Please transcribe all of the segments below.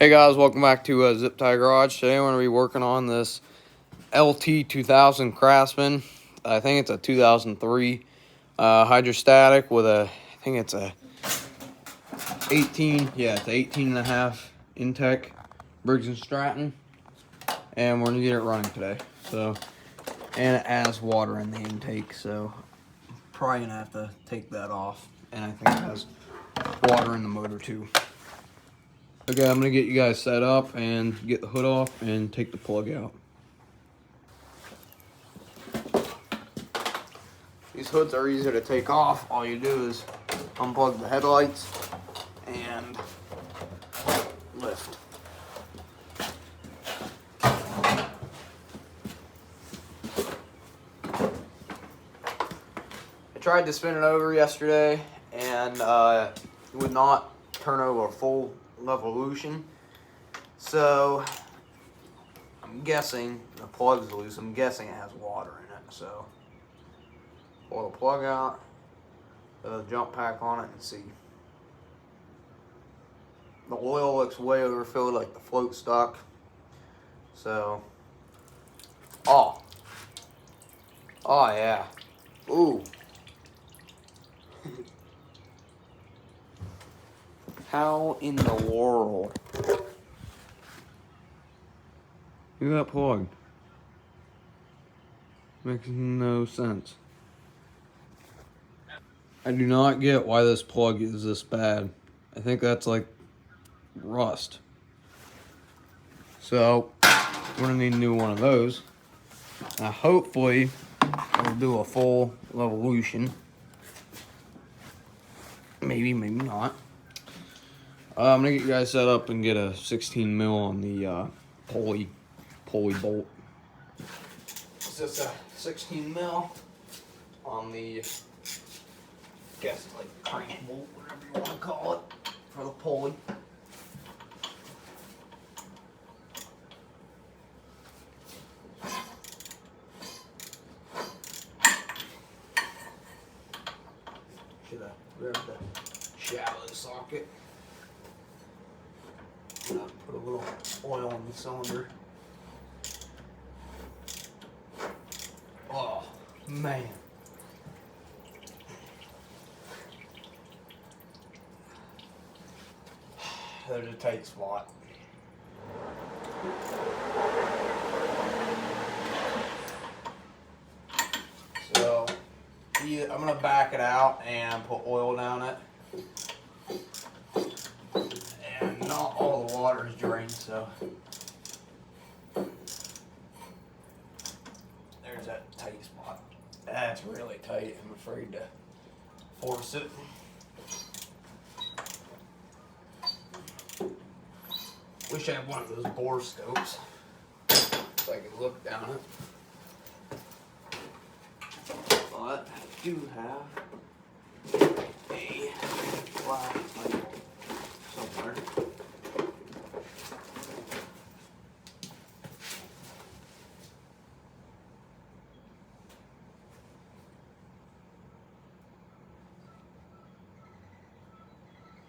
Hey guys, welcome back to Zip Tie Garage. Today I'm going to be working on this LT2000 Craftsman. I think it's a 2003 hydrostatic with I think it's a 18, yeah, it's 18 and a half Intech Briggs & Stratton. And we're going to get it running today. So, and it has water in the intake, so I'm probably going to have to take that off. And I think it has water in the motor too. Okay, I'm gonna get you guys set up and get the hood off and take the plug out. These hoods are easy to take off. All you do is unplug the headlights and lift. I tried to spin it over yesterday and it would not turn over full revolution, so I'm guessing the plug's loose. I'm guessing it has water in it, so pull the plug out, put a jump pack on it and see. The oil looks way overfilled, like the float stuck, so oh yeah, ooh. How in the world? Look at that plug. Makes no sense. I do not get why this plug is this bad. I think that's like rust. So, we're gonna need a new one of those. Now, hopefully, it'll do a full revolution. Maybe, maybe not. I'm gonna get you guys set up and get a 16 mil on the pulley bolt. It's just a 16 mil on the, guess like crank bolt, whatever you want to call it, for the pulley. Should have grabbed the shallow socket. Put a little oil in the cylinder. Oh, man. There's a tight spot. So, I'm going to back it out and put oil down it. Not all the water is drained, so there's that tight spot. That's really tight. I'm afraid to force it. Wish I had one of those bore scopes so I could look down it. But I do have a flat pipe somewhere.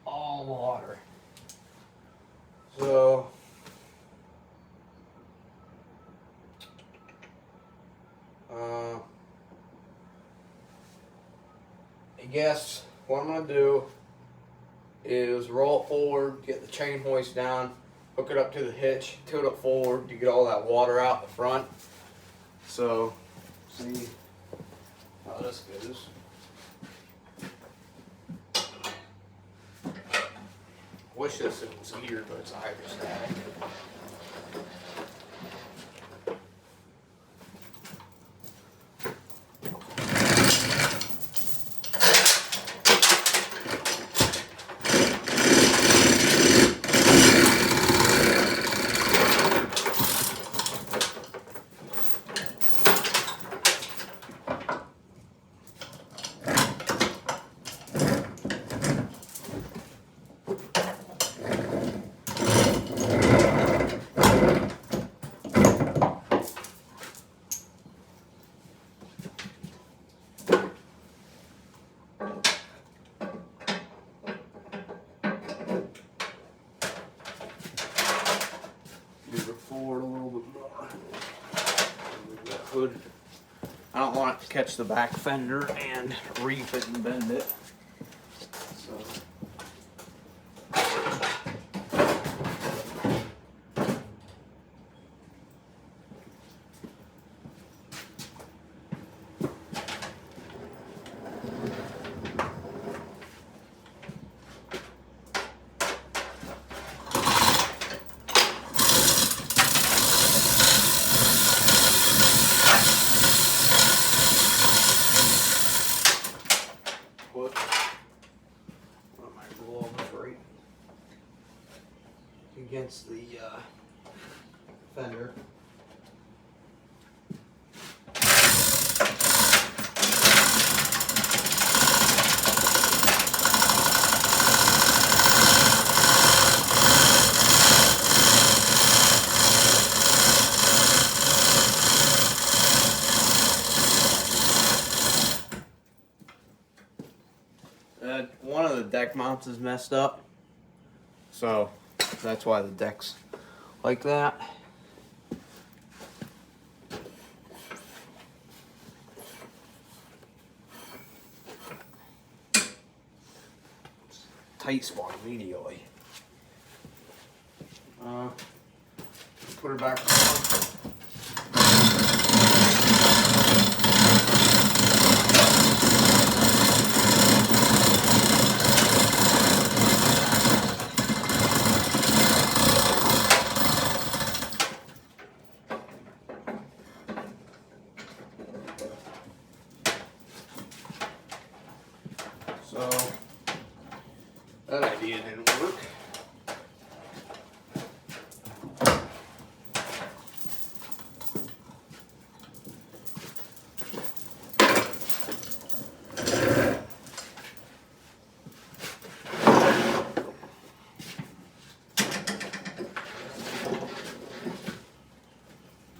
All water. So I guess what I'm gonna do is roll it forward, get the chain hoist down, hook it up to the hitch, tilt it forward to get all that water out the front. So see how this goes. Wish this was heated, but it's a hydrostatic. forward a little bit more. Move that hood. I don't want it to catch the back fender and reef it and bend it. So. Against the fender. One of the deck mounts is messed up, so that's why the deck's like that. Tight spot immediately. Put her back on. So that idea didn't work.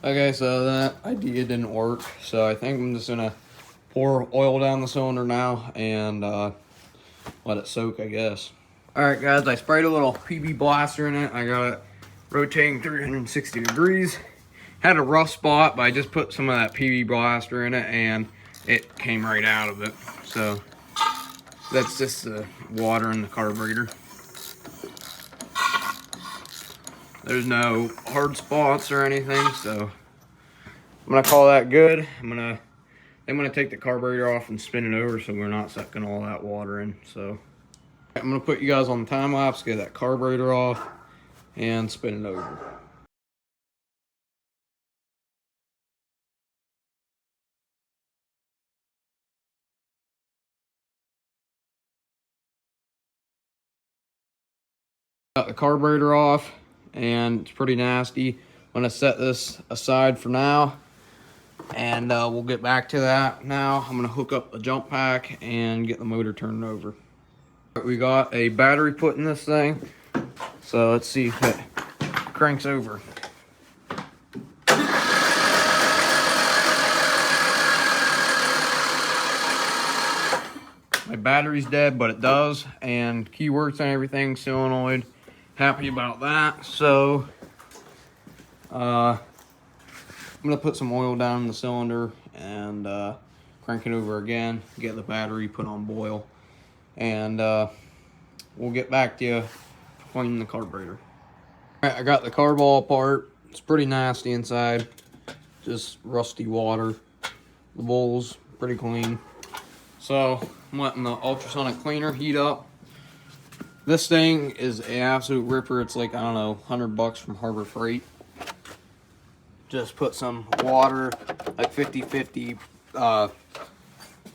Okay, so that idea didn't work. So I think I'm just gonna pour oil down the cylinder now and let it soak, I guess. All right, guys, I sprayed a little PB blaster in it. I got it rotating 360 degrees. Had a rough spot, but I just put some of that PB blaster in it and it came right out of it. So that's just the water in the carburetor. There's no hard spots or anything, so I'm gonna call that good. I'm gonna take the carburetor off and spin it over so we're not sucking all that water in. So I'm gonna put you guys on the time lapse, get that carburetor off, and spin it over. Got the carburetor off, and it's pretty nasty. I'm gonna set this aside for now, and we'll get back to that. Now I'm gonna hook up the jump pack and get the motor turned over. We got a battery put in this thing, so let's see if it cranks over. My battery's dead, but it does, and key works and everything, solenoid. Happy about that. So I'm gonna put some oil down in the cylinder and crank it over again, get the battery put on boil, and we'll get back to you for cleaning the carburetor. All right, I got the carb all apart. It's pretty nasty inside, just rusty water. The bowl's pretty clean. So I'm letting the ultrasonic cleaner heat up. This thing is an absolute ripper. It's like, I don't know, $100 from Harbor Freight. Just put some water, like 50-50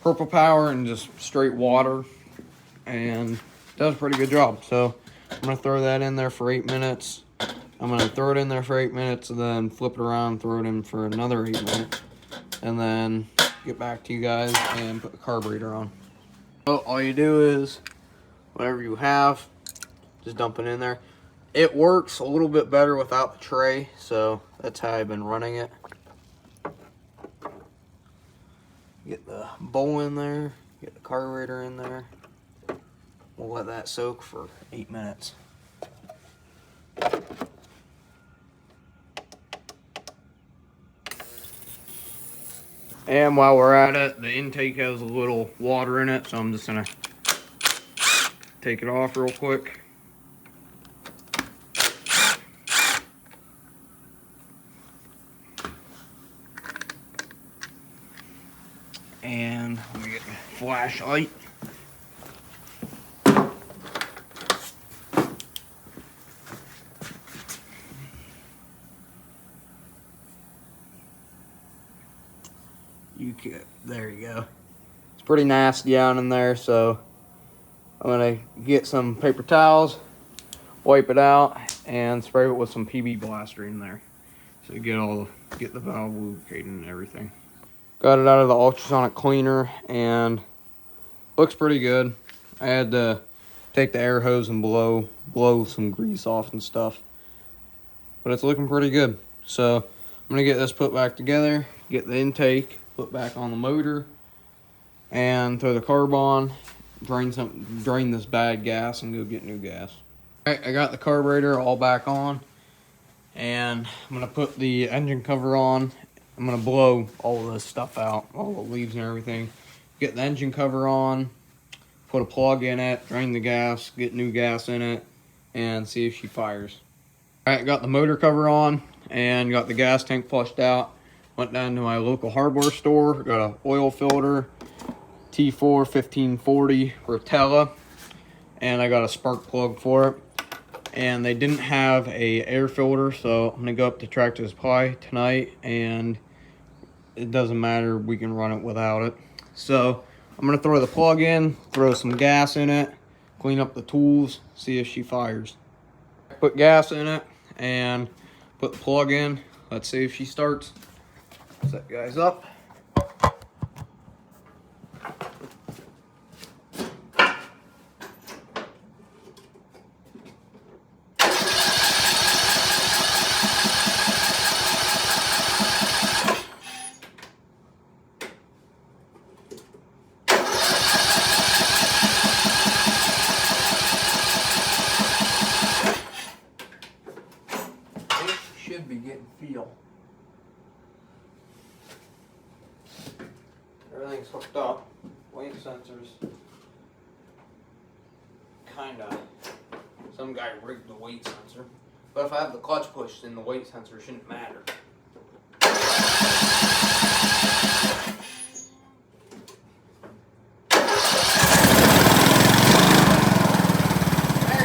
Purple Power and just straight water, and does a pretty good job. So I'm gonna throw that in there for 8 minutes. I'm gonna throw it in there for 8 minutes and then flip it around, throw it in for another 8 minutes, and then get back to you guys and put the carburetor on. So all you do is, whatever you have, just dump it in there. It works a little bit better without the tray, so that's how I've been running it. Get the bowl in there, get the carburetor in there. We'll let that soak for 8 minutes. And while we're at it, the intake has a little water in it, so I'm just gonna take it off real quick. And let me get my flashlight. There you go. It's pretty nasty down in there, so I'm gonna get some paper towels, wipe it out, and spray it with some PB Blaster in there. So get the valve lubricated and everything. Got it out of the ultrasonic cleaner and looks pretty good. I had to take the air hose and blow some grease off and stuff. But it's looking pretty good. So I'm gonna get this put back together, get the intake put back on the motor, and throw the carb on, drain this bad gas and go get new gas. Alright, I got the carburetor all back on, and I'm gonna put the engine cover on. I'm gonna blow all of this stuff out, all the leaves and everything. Get the engine cover on, put a plug in it, drain the gas, get new gas in it, and see if she fires. Alright, got the motor cover on and got the gas tank flushed out. Went down to my local hardware store, got an oil filter, T4 1540 Rotella, and I got a spark plug for it. And they didn't have a air filter, so I'm gonna go up to Tractor Supply tonight, and it doesn't matter, we can run it without it. So I'm gonna throw the plug in, throw some gas in it, clean up the tools, see if she fires. Put gas in it and put the plug in. Let's see if she starts. Set guys up. Should be getting feel. Everything's hooked up. Weight sensors. Kinda. Some guy rigged the weight sensor. But if I have the clutch pushed, then the weight sensor shouldn't matter. There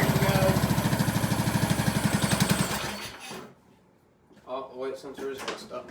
you go. Oh, the weight sensor is messed up.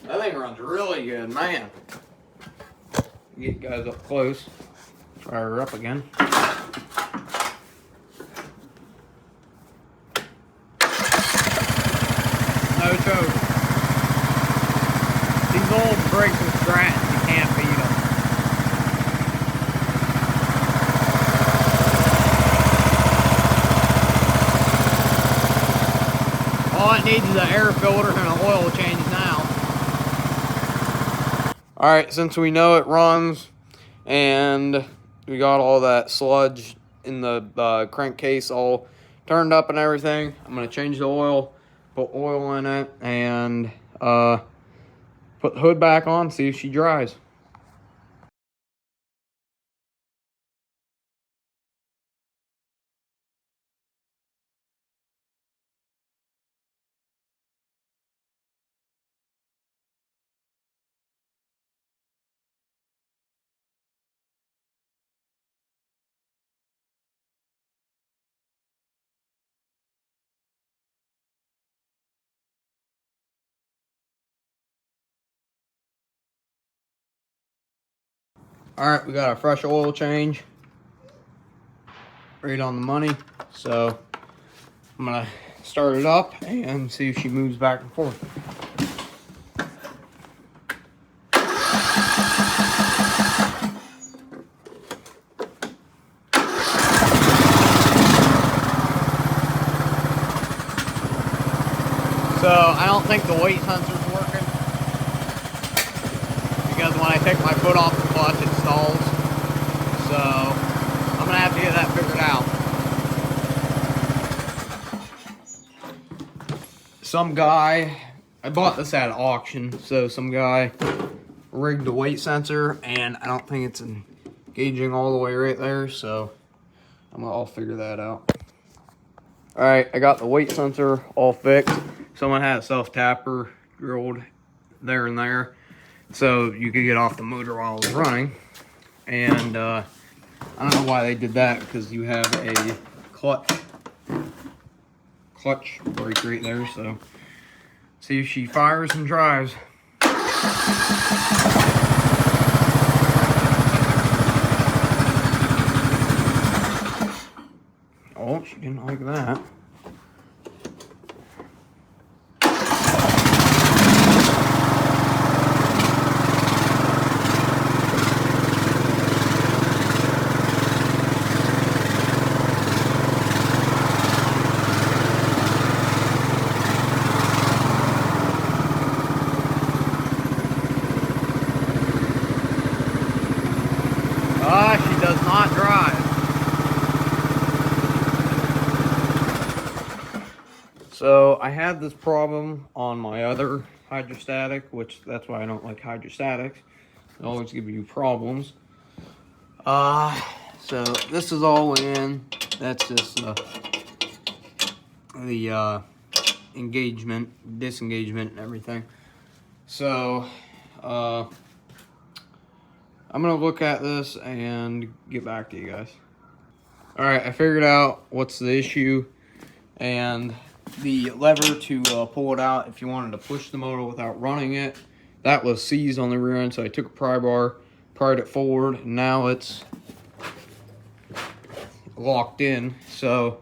That thing runs really good, man. Get guys up close. Fire her up again. No choke. These old Briggs and Strattons, you can't beat them. All it needs is an air filter and an oil change now. Alright, since we know it runs and we got all that sludge in the crankcase all turned up and everything, I'm going to change the oil, put oil in it, and put the hood back on, see if she dries. Alright, we got a fresh oil change. Right on the money. So I'm gonna start it up and see if she moves back and forth. So I don't think the weight sensor's working, because when I take my foot off the clutch it stalls. So I'm gonna have to get that figured out. Some guy, I bought this at auction, so some guy rigged the weight sensor and I don't think it's engaging all the way right there, so I'll figure that out. Alright, I got the weight sensor all fixed. Someone had a self-tapper drilled there and there, so you could get off the motor while it was running. And I don't know why they did that, because you have a clutch brake right there. So see if she fires and drives. Oh, she didn't like that. She does not drive. So I had this problem on my other hydrostatic, which that's why I don't like hydrostatics. They always give you problems. So this is all in. That's just the engagement, disengagement, and everything. So I'm gonna look at this and get back to you guys. All right, I figured out what's the issue, and the lever to pull it out if you wanted to push the motor without running it, that was seized on the rear end. So I took a pry bar, pried it forward, and now it's locked in. So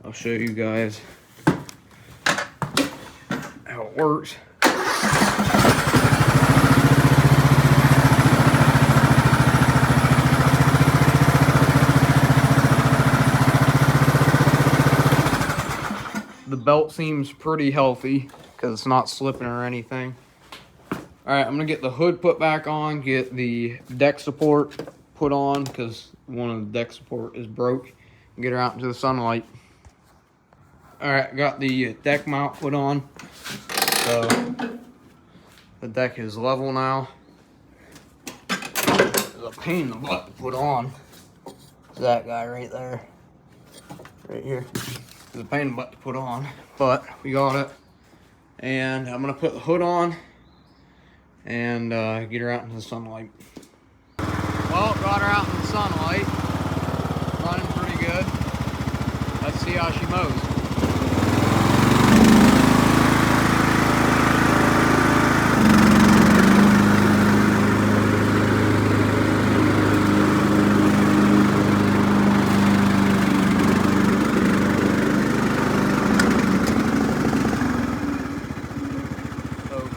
I'll show you guys how it works. The belt seems pretty healthy because it's not slipping or anything. All right, I'm gonna get the hood put back on, get the deck support put on because one of the deck support is broke, and get her out into the sunlight. All right, got the deck mount put on. So the deck is level now. It's a pain in the butt to put on. It's that guy right there, right here. It's a pain in the butt to put on, but we got it. And I'm gonna put the hood on and get her out into the sunlight. Well, got her out in the sunlight. Running pretty good. Let's see how she mows.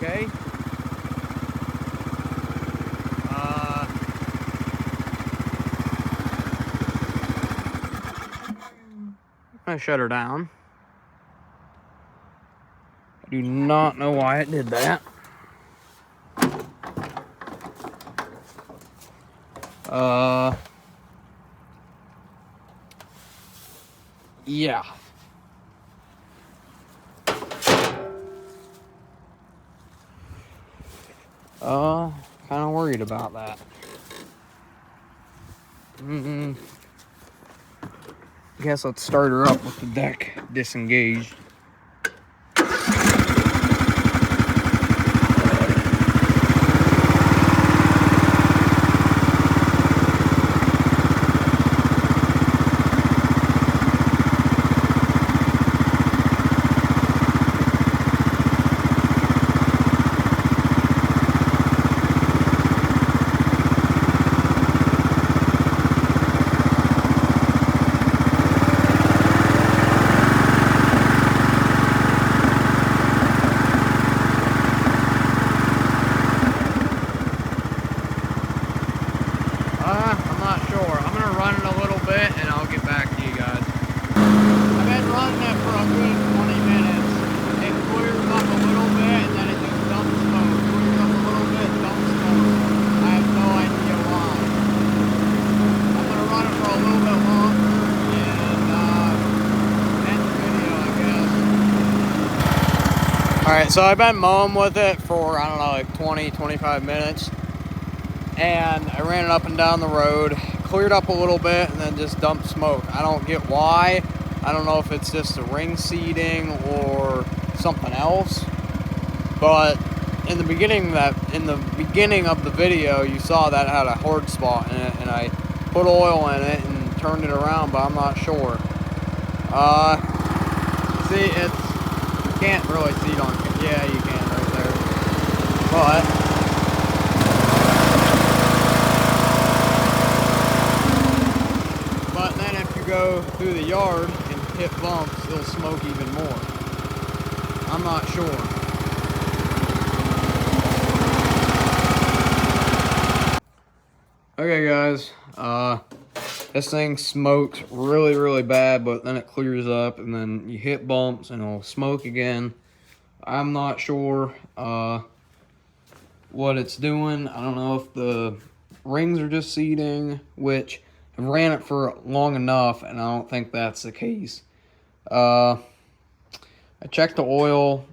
Okay. I shut her down. I do not know why it did that. Yeah. Kind of worried about that. I guess let's start her up with the deck disengaged. a good 20 minutes. It clears up a little bit and then it just dumps smoke. Clears up a little bit, dumps smoke. I have no idea why. I'm going to run it for a little bit longer and end the video, I guess. Alright, so I've been mowing with it for, I don't know, like 20, 25 minutes. And I ran it up and down the road, cleared up a little bit, and then just dumped smoke. I don't get why. I don't know if it's just the ring seating or something else. But in the beginning of the video, you saw that it had a hard spot in it, and I put oil in it and turned it around, but I'm not sure. See, you can't really see it on. Yeah, you can right there. But then if you go through the yard and hit bumps, it'll smoke even more. I'm not sure. Okay guys, this thing smoked really, really bad, but then it clears up and then you hit bumps and it'll smoke again. I'm not sure what it's doing. I don't know if the rings are just seating, which I've ran it for long enough and I don't think that's the case. I checked the oil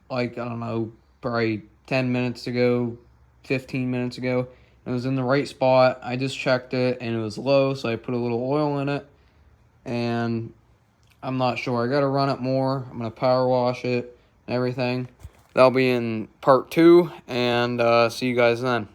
like, I don't know, probably 10 minutes ago, 15 minutes ago. It was in the right spot. I just checked it and it was low, so I put a little oil in it. And I'm not sure. I got to run it more. I'm going to power wash it and everything. That'll be in part 2, and see you guys then.